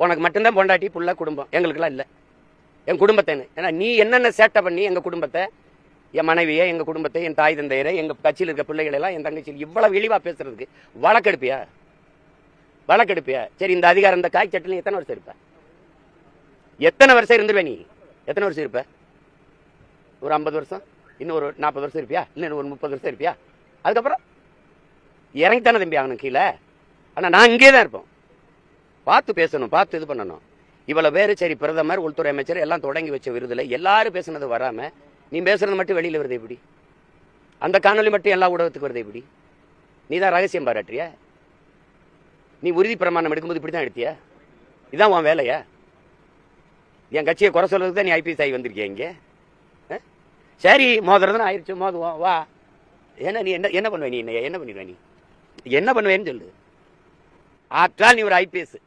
உனக்கு மட்டும்தான் பொண்டாட்டி புள்ள குடும்பம், எங்களுக்குலாம் இல்லை. என் குடும்பத்தை ஏன்னா நீ என்னென்ன சேட்டை பண்ணி எங்கள் குடும்பத்தை, என் மனைவியை, எங்கள் குடும்பத்தை, என் தாய் தந்தையரை, எங்கள் கட்சியில் இருக்க பிள்ளைகள் எல்லாம், என் தங்கச்சியில் இவ்வளவு இழிவா பேசுறதுக்கு வழக்கெடுப்பியா? வழக்கெடுப்பியா? சரி, இந்த அதிகாரம் இந்த காய் சட்டில் எத்தனை வருஷம் இருப்ப? எத்தனை வருஷம் இருந்துருவே நீ? எத்தனை வருஷம் இருப்ப? ஒரு 50 வருஷம், இன்னும் ஒரு 40 வருஷம் இருப்பியா? இன்னும் ஒரு 30 வருஷம் இருப்பியா? அதுக்கப்புறம் இறங்கித்தானே தம்பி ஆகணும் கீழே. ஆனால் நான் இங்கே தான் இருப்போம். பார்த்து பேசணும், பார்த்து இது பண்ணணும். இவ்வளவு பேர் சரி, பிரதமர், உள்துறை அமைச்சர் எல்லாம் தொடங்கி வச்ச விருதுல எல்லாரும் பேசுனது வராம நீ பேசுறது மட்டும் வெளியில வருது எப்படி? அந்த காணொலி மட்டும் எல்லா ஊடகத்துக்கு வருது எப்படி? நீ தான் ரகசியம் பாராட்டிய? நீ உறுதி பிரமாணம் எடுக்கும்போது இப்படிதான் எடுத்தியா? இதான் உன் வேலையா? என் கட்சியை குறை சொல்றதுக்கு தான் நீ ஐபிஎஸ் ஆகி வந்திருக்கிய இங்க? சரி, மோதுறதுன்னு ஆயிடுச்சு, மோதுவோம் வா. ஏன்னா நீ என்ன பண்ணுவ? நீ என்ன பண்ணிடுவ? நீ என்ன பண்ணுவேன்னு சொல்லு. ஆற்றால் நீ ஒரு ஐபிஎஸ்.